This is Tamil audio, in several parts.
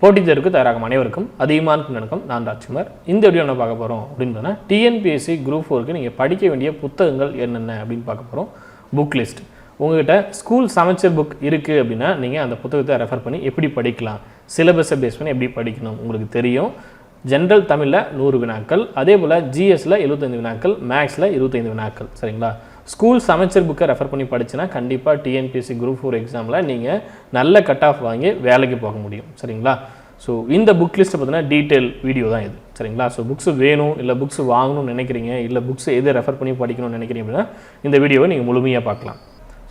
போட்டித் தேர்வுக்கு தயாராகும் அனைவருக்கும் அதிகமான வணக்கம். நான் ராஜ்குமார். இந்த வீடியோ என்ன பார்க்க போகிறோம் அப்படின்னா டிஎன்பிஎஸ்சி குரூப் 4க்கு நீங்கள் படிக்க வேண்டிய புத்தகங்கள் என்னென்ன அப்படின்னு பார்க்க போகிறோம். புக் லிஸ்ட் உங்கள்கிட்ட ஸ்கூல் சமச்சீர் புக் இருக்குது அப்படின்னா நீங்கள் அந்த புத்தகத்தை ரெஃபர் பண்ணி எப்படி படிக்கலாம், சிலபஸை பேஸ் பண்ணி எப்படி படிக்கணும் உங்களுக்கு தெரியும். ஜென்ரல் தமிழில் 100 வினாக்கள், அதே போல் ஜிஎஸில் 75 வினாக்கள், மேக்ஸில் 25 வினாக்கள். சரிங்களா? ஸ்கூல் சமச்சீர் புக்கை ரெஃபர் பண்ணி படிச்சுன்னா கண்டிப்பாக டிஎன்பிஎஸ்சி குரூப் 4 எக்ஸாமில் நீங்கள் நல்ல கட் ஆஃப் வாங்கி வேலைக்கு போக முடியும். சரிங்களா? ஸோ இந்த புக் லிஸ்ட்டை பார்த்தீங்கன்னா டீட்டெயில் வீடியோ தான் இது. சரிங்களா? ஸோ புக்ஸ் வேணும் இல்லை புக்ஸ் வாங்கணும்னு நினைக்கிறீங்க, இல்லை புக்ஸ் எது ரெஃபர் பண்ணி படிக்கணும்னு நினைக்கிறீங்க அப்படின்னா இந்த வீடியோவை நீங்கள் முழுமையாக பார்க்கலாம்.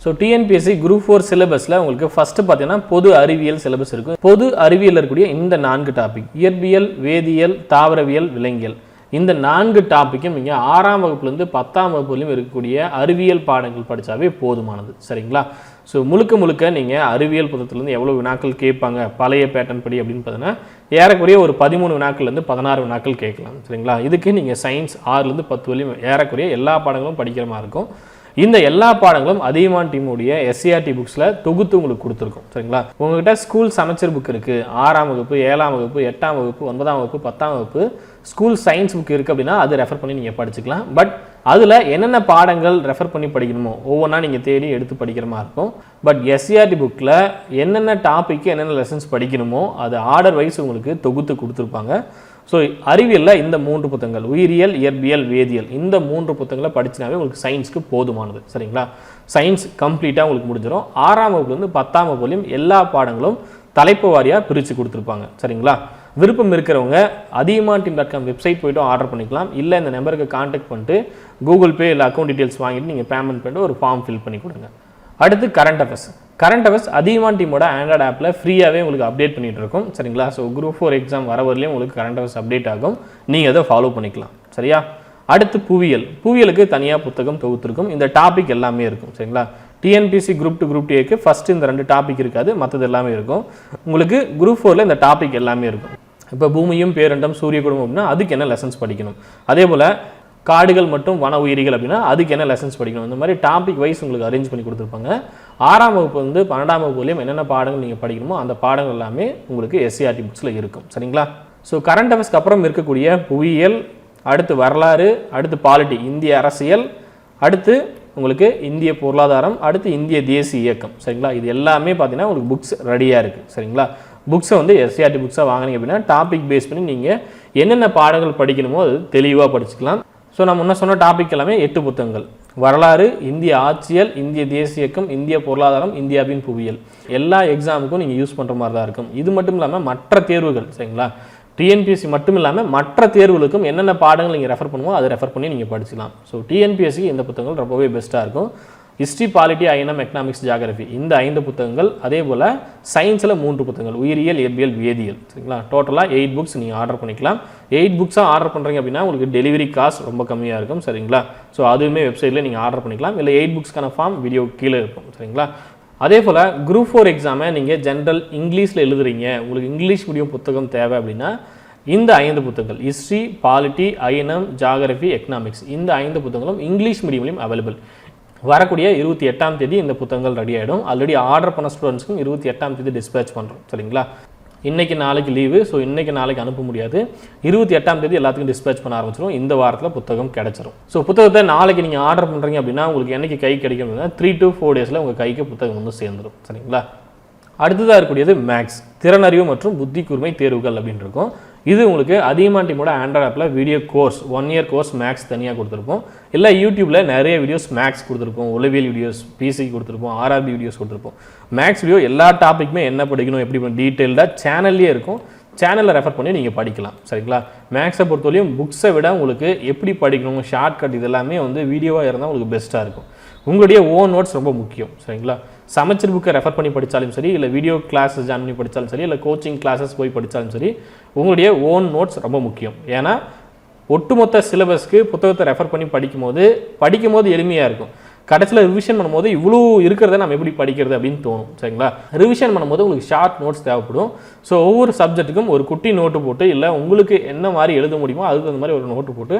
ஸோ டிஎன்பிஎஸ்சி குரூப் 4 சிலபஸில் உங்களுக்கு ஃபஸ்ட்டு பார்த்தீங்கன்னா பொது அறிவியல் சிலபஸ் இருக்கும். பொது அறிவியல் இருக்கக்கூடிய இந்த 4 டாபிக், இயற்பியல், வேதியியல், தாவரவியல், விலங்கியல், இந்த 4 டாப்பிக்கும் நீங்கள் 6ஆம் வகுப்புலேருந்து 10ஆம் வகுப்புலையும் இருக்கக்கூடிய அறிவியல் பாடங்கள் படித்தாவே போதுமானது. சரிங்களா? ஸோ முழுக்க நீங்கள் அறிவியல் புத்தகத்துலேருந்து எவ்வளோ வினாக்கள் கேட்பாங்க பழைய பேட்டர்ன் படி அப்படின்னு பார்த்தீங்கன்னா ஏறக்குறைய ஒரு 13 வினாக்கள்லேருந்து 16 வினாக்கள் கேட்கலாம். சரிங்களா? இதுக்கு நீங்கள் சயின்ஸ் 6லேருந்து 10 வரையும் ஏறக்குறைய எல்லா பாடங்களும் படிக்கிற மாதிரி இருக்கும். இந்த எல்லா பாடங்களும் அதியமான் டீமுடைய SCERT புக்ஸில் தொகுத்து உங்களுக்கு கொடுத்துருக்கும். சரிங்களா? உங்கள்கிட்ட ஸ்கூல் சமச்சீர் புக் இருக்குது, 6ஆம் வகுப்பு, 7ஆம் வகுப்பு, 8ஆம் வகுப்பு, 9ஆம் வகுப்பு, 10ஆம் வகுப்பு ஸ்கூல் சயின்ஸ் புக் இருக்குது அப்படின்னா அது ரெஃபர் பண்ணி நீங்கள் படிச்சுக்கலாம். பட் அதில் என்னென்ன பாடங்கள் ரெஃபர் பண்ணி படிக்கணுமோ ஒவ்வொன்றா நீங்கள் தேடி எடுத்து படிக்கிற மாதிரி இருக்கும். பட் SCERT புக்கில் என்னென்ன டாப்பிக்கு என்னென்ன லெசன்ஸ் படிக்கணுமோ அது ஆர்டர் வைஸ் உங்களுக்கு தொகுத்து கொடுத்துருப்பாங்க. ஸோ அறிவியலில் இந்த 3 புத்தகங்கள், உயிரியல், இயற்பியல், வேதியியல், இந்த 3 புத்தகங்களை படிச்சினாவே உங்களுக்கு சயின்ஸ்க்கு போதுமானது. சரிங்களா? சயின்ஸ் கம்ப்ளீட்டாக உங்களுக்கு முடிஞ்சிடும். 6ஆம் வகுப்புலேருந்து 10ஆம் வகுப்புலையும் எல்லா பாடங்களும் தலைப்பு வாரியாக பிரித்து கொடுத்துருப்பாங்க. சரிங்களா? விருப்பம் இருக்கிறவங்க athiyaman.com வெப்சைட் போய்ட்டு ஆர்டர் பண்ணிக்கலாம். இல்லை இந்த நம்பருக்கு கான்டாக்ட் பண்ணிட்டு கூகுள் பே இல்லை அக்கௌண்ட் டீட்டெயில்ஸ் வாங்கிட்டு நீங்கள் பேமெண்ட் பண்ணிட்டு ஒரு ஃபார்ம் ஃபில் பண்ணி கொடுங்க. அடுத்து கரண்ட் அஃபேர்ஸ் அதியமான் டீமோட ஆண்ட்ராய்டு ஆப்பில் ஃப்ரீயாகவே உங்களுக்கு அப்டேட் பண்ணிகிட்டு இருக்கும். சரிங்களா? ஸோ குரூப் 4 எக்ஸாம் வர வரலையும் உங்களுக்கு கரண்ட் அஃபேர்ஸ் அப்டேட் ஆகும். நீங்கள் அதை ஃபாலோ பண்ணிக்கலாம். சரியா? அடுத்து புவியியலுக்கு தனியாக புத்தகம் தொகுத்திருக்கும். இந்த டாபிக் எல்லாமே இருக்கும். சரிங்களா? டிஎன்பிஎஸ்சி குரூப் 2 குரூப் 2க்கு ஃபஸ்ட்டு இந்த 2 டாபிக் இருக்காது, மற்றது எல்லாமே இருக்கும். உங்களுக்கு குரூப் 4ல் இந்த டாபிக் எல்லாமே இருக்கும். இப்போ பூமியும் பேரண்டம் சூரிய குடும்பம் அப்படின்னா அதுக்கு என்ன லெசன்ஸ் படிக்கணும், அதே போல் காடுகள் மற்றும் வன உயிரிகள் அப்படின்னா அதுக்கு என்ன லெசன்ஸ் படிக்கணும், இந்த மாதிரி டாபிக் வைஸ் உங்களுக்கு அரேஞ்ச் பண்ணி கொடுத்துருப்பாங்க. 6ஆம் வகுப்பு வந்து 12ஆம் வகுப்புலையும் என்னென்ன பாடங்கள் நீங்கள் படிக்கணுமோ அந்த பாடங்கள் எல்லாமே உங்களுக்கு SCERT புக்ஸில் இருக்கும். சரிங்களா? ஸோ கரண்ட் அஃபேர்ஸ்க்கு அப்புறம் இருக்கக்கூடிய புவியியல், அடுத்து வரலாறு, அடுத்து பாலிட்டி இந்திய அரசியல், அடுத்து உங்களுக்கு இந்திய பொருளாதாரம், அடுத்து இந்திய தேசிய இயக்கம். சரிங்களா? இது எல்லாமே பார்த்தீங்கன்னா உங்களுக்கு புக்ஸ் ரெடியாக இருக்குது. சரிங்களா? புக்ஸை வந்து SCERT புக்ஸாக வாங்கினீங்க அப்படின்னா டாபிக் பேஸ் பண்ணி நீங்கள் என்னென்ன பாடங்கள் படிக்கணுமோ அது தெளிவாக படிச்சுக்கலாம். ஸோ நான் முன்ன சொன்ன டாபிக் எல்லாமே 8 புத்தகங்கள்: வரலாறு, இந்திய ஆட்சியல், இந்திய தேசிய இயக்கம், இந்திய பொருளாதாரம், இந்தியாவின் புவியியல். எல்லா எக்ஸாமுக்கும் நீங்கள் யூஸ் பண்ணுற மாதிரி தான் இருக்கும். இது மட்டும் இல்லாமல் மற்ற தேர்வுகள், சரிங்களா, டிஎன்பிஎஸ்சி மட்டும் இல்லாமல் மற்ற தேர்வுகளுக்கும் என்னென்ன பாடங்கள் நீங்கள் ரெஃபர் பண்ணுமோ அதை ரெஃபர் பண்ணி நீங்கள் படிச்சுக்கலாம். ஸோ டிஎன்பிஎஸ்சி இந்த புத்தகங்கள் ரொம்பவே பெஸ்ட்டாக இருக்கும். History, polity, INM, economics, geography இந்த 5 புத்தகங்கள், அதே போல் சயின்ஸில் 3 புத்தகங்கள், உயிரியல், இயற்பியல், வேதியியல். சரிங்களா? டோட்டலாக 8 புக்ஸ் நீங்கள் ஆர்டர் பண்ணிக்கலாம். 8 புக்ஸாக ஆர்டர் பண்ணுறீங்க அப்படின்னா உங்களுக்கு டெலிவரி காஸ்ட் ரொம்ப கம்மியாக இருக்கும். சரிங்களா? ஸோ அதுவுமே வெப்சைட்டில் நீங்கள் ஆர்டர் பண்ணிக்கலாம். இல்லை 8 புக்ஸ்க்கான ஃபார்ம் வீடியோ கீழே இருக்கும். சரிங்களா? அதே போல் குரூப் 4 எக்ஸாமை நீங்கள் ஜென்ரல் இங்கிலீஷில் எழுதுறீங்க, உங்களுக்கு இங்கிலீஷ் மீடியம் புத்தகம் தேவை அப்படின்னா இந்த 5 புத்தகங்கள், history, polity, INM, geography, economics, இந்த 5 புத்தகங்களும் இங்கிலீஷ் மீடியம்லையும் அவைலபிள். வரக்கூடிய 28ஆம் தேதி இந்த புத்தகங்கள் ரெடி ஆகிடும். ஆல்ரெடி ஆர்டர் பண்ண ஸ்டூடெண்ட்ஸ்க்கும் 28ஆம் தேதி டிஸ்பேச் பண்ணுறோம். சரிங்களா? இன்றைக்கி நாளைக்கு லீவு, ஸோ இன்றைக்கி நாளைக்கு அனுப்ப முடியாது. 28ஆம் தேதி எல்லாத்துக்கும் டிஸ்பேச் பண்ண ஆரம்பிச்சிடும். இந்த வாரத்தில் புத்தகம் கிடச்சிரும். ஸோ புத்தகத்தை நாளைக்கு நீங்கள் ஆர்டர் பண்ணுறீங்க அப்படின்னா உங்களுக்கு என்றைக்கு கை கிடைக்கும் அப்படின்னா 3 to 4 டேஸில் உங்கள் கைக்கு புத்தகம் வந்து சேர்ந்துடும். சரிங்களா? அடுத்ததாக இருக்கக்கூடியது மேக்ஸ், திறனறிவு மற்றும் புத்தி கூர்மை தேர்வுகள் அப்படின்னு இருக்கும். இது உங்களுக்கு அதியமான் டீமோட ஆண்ட்ராய்டு ஆப்பில் video course 1 year course maths தனியாக கொடுத்துருப்போம். இல்லை யூடியூப்பில் நிறைய வீடியோஸ் மேக்ஸ் கொடுத்துருப்போம், உளவியல் வீடியோஸ் பிசி கொடுத்துருப்போம், RRB வீடியோஸ் கொடுத்துருப்போம். மேக்ஸ் வீடியோ எல்லா டாப்பிக்குமே என்ன படிக்கணும் எப்படி டீட்டெயில்டாக சேனல்லே இருக்கும். சேனலில் ரெஃபர் பண்ணி நீங்கள் படிக்கலாம். சரிங்களா? மேக்ஸை பொறுத்தவரையும் புக்ஸை விட உங்களுக்கு எப்படி படிக்கணும், ஷார்ட்கட் இதெல்லாமே வந்து வீடியோவாக இருந்தால் உங்களுக்கு பெஸ்ட்டாக இருக்கும். உங்களுடைய ஓன் நோட்ஸ் ரொம்ப முக்கியம். சரிங்களா? சமச்சீர் புக்கை ரெஃபர் பண்ணி படித்தாலும் சரி, இல்லை வீடியோ கிளாஸஸ் ஜாயின் பண்ணி படித்தாலும் சரி, இல்லை கோச்சிங் கிளாஸஸ் போய் படித்தாலும் சரி, உங்களுடைய ஓன் நோட்ஸ் ரொம்ப முக்கியம். ஏன்னா ஒட்டுமொத்த சிலபஸ்க்கு புத்தகத்தை ரெஃபர் பண்ணி படிக்கும்போது எளிமையாக இருக்கும். கடைசியில் ரிவிஷன் பண்ணும்போது இவ்வளோ இருக்கிறத நம்ம எப்படி படிக்கிறது அப்படின்னு தோணும். சரிங்களா? ரிவிஷன் பண்ணும்போது உங்களுக்கு ஷார்ட் நோட்ஸ் தேவைப்படும். ஸோ ஒவ்வொரு சப்ஜெக்ட்டுக்கும் ஒரு குட்டி நோட்டு போட்டு, இல்லை உங்களுக்கு என்ன மாதிரி எழுத முடியுமோ அதுக்கு அந்த மாதிரி ஒரு நோட்டு போட்டு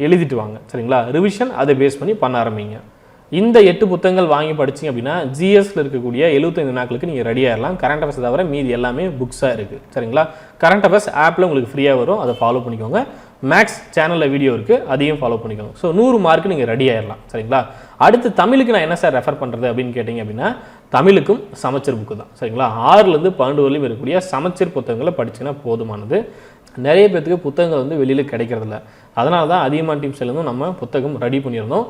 எழுதிட்டு வாங்க. சரிங்களா? ரிவிஷன் அதை பேஸ் பண்ணி பண்ண ஆரம்பிங்க. இந்த 8 புத்தகங்கள் வாங்கி படிச்சிங்க அப்படின்னா ஜிஎஸ்ல இருக்கக்கூடிய 75 நாட்களுக்கு நீங்கள் ரெடி ஆகிடலாம். கரண்ட் அஃபேர்ஸ் தவிர மீதி எல்லாமே புக்ஸாக இருக்குது. சரிங்களா? கரண்ட் அஃபேர்ஸ் ஆப்பில் உங்களுக்கு ஃப்ரீயாக வரும், அதை ஃபாலோ பண்ணிக்கோங்க. மேக்ஸ் சேனலில் வீடியோ இருக்குது, அதையும் ஃபாலோ பண்ணிக்கோங்க. ஸோ 100 மார்க்கு நீங்கள் ரெடி ஆகிடலாம். சரிங்களா? அடுத்து தமிழுக்கு நான் என்ன சார் ரெஃபர் பண்ணுறது அப்படின்னு கேட்டிங்க அப்படின்னா தமிழுக்கும் சமச்சீர் புக்கு தான். சரிங்களா? 6லேருந்து 12 வரையும் இருக்கக்கூடிய சமச்சீர் புத்தகங்களை படிச்சிங்கன்னா போதுமானது. நிறைய பேருக்கு புத்தகங்கள் வந்து வெளியில் கிடைக்கிறதில்ல. அதனால தான் அதியமான் டீம் சைட்லேருந்து நம்ம புத்தகம் ரெடி பண்ணியிருந்தோம்.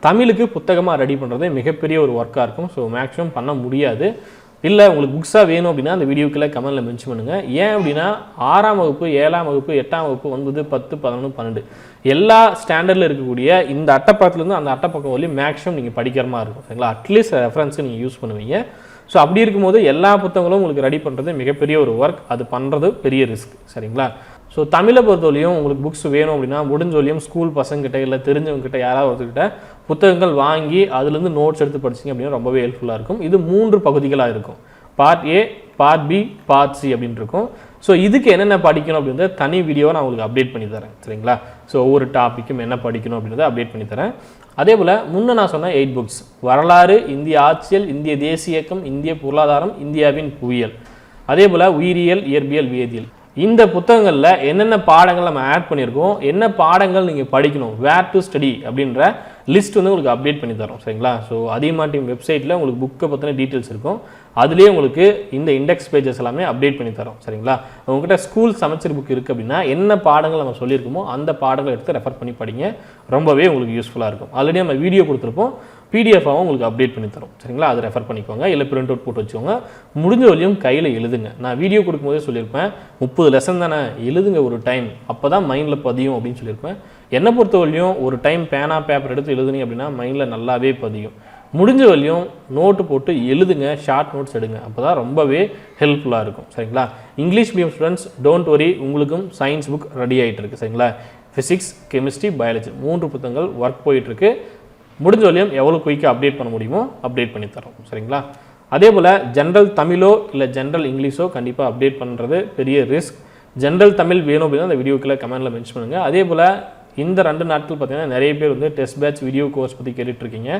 தமிழுக்கு புத்தகமாக ரெடி பண்ணுறது மிகப்பெரிய ஒரு ஒர்க்காக இருக்கும். ஸோ மேக்ஸிமம் பண்ண முடியாது. இல்லை உங்களுக்கு புக்ஸாக வேணும் அப்படின்னா அந்த வீடியோக்குள்ளே கமெண்ட்டில் மென்ஷன் பண்ணுங்கள். ஏன் அப்படின்னா 6ஆம் வகுப்பு 7ஆம் வகுப்பு 8ஆம் வகுப்பு 9 10 11 12 எல்லா ஸ்டாண்டர்டில் இருக்கக்கூடிய இந்த அட்டைப்பக்கத்துலேருந்து அந்த அட்டைப்பக்கம் வரையும் மேக்ஸிமம் நீங்கள் படிக்கிற மாதிரி இருக்கும். சரிங்களா? அட்லீஸ்ட் ரெஃபரன்ஸுக்கு நீங்கள் யூஸ் பண்ணுவீங்க. ஸோ அப்படி இருக்கும்போது எல்லா புத்தகங்களும் உங்களுக்கு ரெடி பண்ணுறது மிகப்பெரிய ஒரு ஒர்க். அது பண்ணுறது பெரிய ரிஸ்க். சரிங்களா? ஸோ தமிழை பொறுத்தவரையும் உங்களுக்கு புக்ஸ் வேணும் அப்படின்னா முடிஞ்ச வரையும் ஸ்கூல் பசங்கிட்ட இல்லை தெரிஞ்சவங்ககிட்ட யாராவது ஒருத்தர்கிட்ட புத்தகங்கள் வாங்கி அதுலேருந்து நோட்ஸ் எடுத்து படிச்சிங்க அப்படின்னா ரொம்பவே ஹெல்ப்ஃபுல்லாக இருக்கும். இது 3 பகுதிகளாக இருக்கும். Part A, part B, part C அப்படின்னு இருக்கும். ஸோ இதுக்கு என்னென்ன படிக்கணும் அப்படின்றத தனி வீடியோவை நான் உங்களுக்கு அப்டேட் பண்ணி தரேன். சரிங்களா? ஸோ ஒவ்வொரு டாப்பிக்கும் என்ன படிக்கணும் அப்படின்றத அப்டேட் பண்ணி தரேன். அதே போல் முன்னே நான் சொன்ன 8 புக்ஸ் வரலாறு, இந்திய ஆட்சியல், இந்திய தேசிய இயக்கம், இந்திய பொருளாதாரம், இந்தியாவின் புவியியல், அதே போல் உயிரியல், இயற்பியல், வேதியியல், இந்த புத்தகங்களில் என்னென்ன பாடங்கள் நம்ம ஆட் பண்ணியிருக்கோம், என்ன பாடங்கள் நீங்கள் படிக்கணும், வேர் டு ஸ்டடி அப்படின்ற லிஸ்ட் வந்து உங்களுக்கு அப்டேட் பண்ணி தரோம். சரிங்களா? ஸோ அதியமான் டீம் வெப்சைட்டில் உங்களுக்கு புக்கை பற்றின டீட்டெயில்ஸ் இருக்கும். அதுலேயே உங்களுக்கு இந்த இண்டெக்ஸ் பேஜஸ் எல்லாமே அப்டேட் பண்ணி தரோம். சரிங்களா? உங்கள்கிட்ட ஸ்கூல் சமச்சீர் புக் இருக்குது அப்படின்னா என்ன பாடங்கள் நம்ம சொல்லியிருக்கோமோ அந்த பாடங்களை எடுத்து ரெஃபர் பண்ணி படிங்க. ரொம்பவே உங்களுக்கு யூஸ்ஃபுல்லாக இருக்கும். ஆல்ரெடி நம்ம வீடியோ கொடுத்துருப்போம், பிடிஎஃபாகவும் உங்களுக்கு அப்டேட் பண்ணி தரோம். சரிங்களா? அதை ரெஃபர் பண்ணிக்கோங்க. இல்லை பிரிண்ட் அவுட் போட்டு வச்சுக்கோங்க. முடிஞ்ச வரையும் கையில் எழுதுங்க. நான் வீடியோ கொடுக்கும்போதே சொல்லியிருப்பேன் 30 லெசன் தானே, எழுதுங்க ஒரு டைம், அப்போ தான் மைண்டில் பதியும் அப்படின்னு சொல்லியிருப்பேன். என்னை பொறுத்தவரையும் ஒரு டைம் பேனா பேப்பர் எடுத்து எழுதுனீங்க அப்படின்னா மைண்டில் நல்லாவே பதியும். முடிஞ்ச வரையும் நோட்டு போட்டு எழுதுங்க, ஷார்ட் நோட்ஸ் எடுங்க. அப்போ தான் ரொம்பவே ஹெல்ப்ஃபுல்லாக இருக்கும். சரிங்களா? English medium students don't worry, உங்களுக்கும் சயின்ஸ் புக் ரெடி ஆகிட்டு இருக்குது. சரிங்களா? ஃபிசிக்ஸ், கெமிஸ்ட்ரி, பயாலஜி 3 புத்தகங்கள் ஒர்க் போயிட்டுருக்கு. முடிஞ்ச வரையும் எவ்வளோ குயிக்காக அப்டேட் பண்ண முடியுமோ அப்டேட் பண்ணி தரோம். சரிங்களா? அதே போல் ஜென்ரல் தமிழோ இல்லை ஜென்ரல் இங்கிலீஷோ கண்டிப்பாக அப்டேட் பண்ணுறது பெரிய ரிஸ்க். ஜென்ரல் தமிழ் வேணும் அப்படின்னா அந்த வீடியோக்குள்ளே கமெண்ட்டில் மென்ஷன் பண்ணுங்கள். அதே போல் இந்த 2 நாட்கள் பார்த்தீங்கன்னா நிறைய பேர் வந்து டெஸ்ட் பேட்ச் வீடியோ கோர்ஸ் பற்றி கேட்டுட்ருக்கீங்க.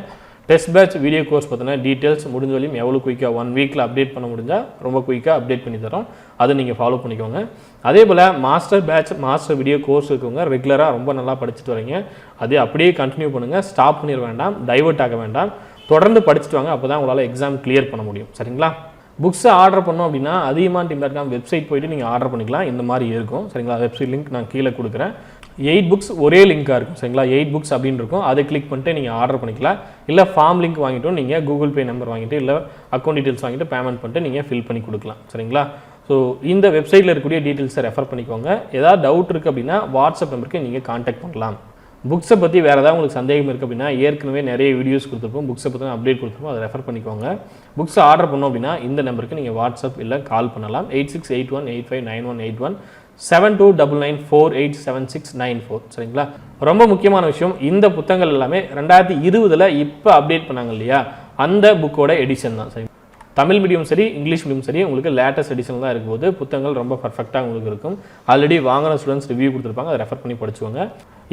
டெஸ்ட் பேட்ச் வீடியோ கோர்ஸ் பார்த்தீங்கன்னா டீட்டெயில்ஸ் முடிஞ்ச வரையும் எவ்வளோ குயிக்காக 1 வீக்கில் அப்டேட் பண்ண முடிஞ்சால் ரொம்ப குயிக்காக அப்டேட் பண்ணி தரோம். அதை நீங்கள் ஃபாலோ பண்ணிக்கோங்க. அதே போல் master batch master video course இருக்கவங்க ரெகுலராக ரொம்ப நல்லா படிச்சுட்டு வரீங்க. அதே அப்படியே கண்டினியூ பண்ணுங்கள். ஸ்டாப் பண்ணிட வேண்டாம், டைவர்ட் ஆக வேண்டாம், தொடர்ந்து படிச்சுட்டு வாங்க. அப்போ தான் உங்களால் எக்ஸாம் கிளியர் பண்ண முடியும். சரிங்களா? புக்ஸை ஆர்டர் பண்ணோம் அப்படின்னா athiyaman.com வெப்சைட் போய்ட்டு நீங்கள் ஆர்டர் பண்ணிக்கலாம். இந்த மாதிரி இருக்கும். சரிங்களா? வெப்சைட் லிங்க் நான் கீழே கொடுக்குறேன். 8 புக்ஸ் ஒரே லிங்காக இருக்கும். சரிங்களா? 8 புக்ஸ் அப்படின்னு இருக்கும். அதை கிளிக் பண்ணிட்டு நீங்கள் ஆர்டர் பண்ணிக்கலாம். இல்லை ஃபார்ம் லிங்க் வாங்கிட்டோம், நீங்கள் கூகுள் பே நம்பர் வாங்கிட்டு இல்லை அக்கௌண்ட் டீட்டெயில்ஸ் வாங்கிட்டு பேமெண்ட் பண்ணிட்டு நீங்கள் ஃபில் பண்ணி கொடுக்கலாம். சரிங்களா? ஸோ இந்த வெப்சைட்டில் இருக்கக்கூடிய டீட்டெயில்ஸை ரெஃபர் பண்ணிக்கோங்க. ஏதாவது டவுட் இருக்குது அப்படின்னா வாட்ஸ்அப் நம்பருக்கு நீங்கள் கான்டாக்ட் பண்ணலாம். புக்ஸை பற்றி வேறு ஏதாவது உங்களுக்கு சந்தேகம் இருக்குது அப்படின்னா ஏற்கனவே நிறைய வீடியோஸ் கொடுத்துருப்போம், புக்ஸை பற்றி அப்டேட் கொடுத்துருப்போம், அதை ரெஃபர் பண்ணிக்கோங்க. புக்ஸை ஆர்டர் பண்ணோம் அப்படின்னா இந்த நம்பருக்கு நீங்கள் வாட்ஸ்அப் இல்லை கால் பண்ணலாம். 8681859181 7299487694. சரிங்களா? ரொம்ப முக்கியமான விஷயம், இந்த புத்தகங்கள் எல்லாமே 2020 இப்போ அப்டேட் பண்ணாங்க இல்லையா, அந்த புக்கோட எடிஷன் தான். சரி, தமிழ் மீடியம் சரி இங்கிலீஷ் மீடியம் சரி உங்களுக்கு லேட்டஸ்ட் எடிஷன் தான் இருக்கும்போது புத்தகங்கள் ரொம்ப பர்ஃபெக்டாக உங்களுக்கு இருக்கும். ஆல்ரெடி வாங்கின ஸ்டூடெண்ட்ஸ் ரிவ்யூ கொடுத்துருப்பாங்க, அதை ரெஃபர் பண்ணி படிச்சுக்கோங்க.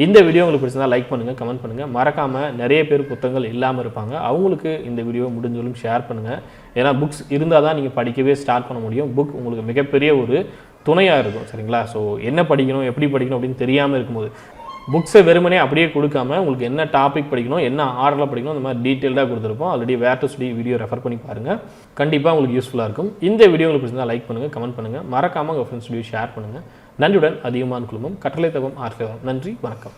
இந்த வீடியோ உங்களுக்கு பிடிச்சிருந்தா லைக் பண்ணுங்கள், கமெண்ட் பண்ணுங்கள். மறக்காமல் நிறைய பேர் புத்தகங்கள் இல்லாமல் இருப்பாங்க, அவங்களுக்கு இந்த வீடியோ முடிஞ்சாலும் ஷேர் பண்ணுங்கள். ஏன்னா புக்ஸ் இருந்தால் தான் நீங்கள் படிக்கவே ஸ்டார்ட் பண்ண முடியும். புக் உங்களுக்கு மிகப்பெரிய ஒரு துணையாக இருக்கும். சரிங்களா? ஸோ என்ன படிக்கணும் எப்படி படிக்கணும் அப்படின்னு தெரியாமல் இருக்கும்போது புக்ஸை வெறுமனே அப்படியே கொடுக்காம உங்களுக்கு என்ன டாபிக் படிக்கணும், என்ன ஆர்டரில் படிக்கணும், அந்த மாதிரி டீட்டெயில்டாக கொடுத்துருப்போம். Already where to study video refer பண்ணி பாருங்கள். கண்டிப்பாக உங்களுக்கு யூஸ்ஃபுல்லாக இருக்கும். இந்த வீடியோ உங்களுக்கு பிடிச்சிருந்தால் லைக் பண்ணுங்கள், கமெண்ட் பண்ணுங்கள். மறக்காமல் உங்கள் ஃப்ரெண்ட்ஸ் வீடியோ ஷேர் பண்ணுங்கள். நன்றியுடன் அதியமான் குழுமம், கட்டளை தவம் ஆர்கேவம். நன்றி, வணக்கம்.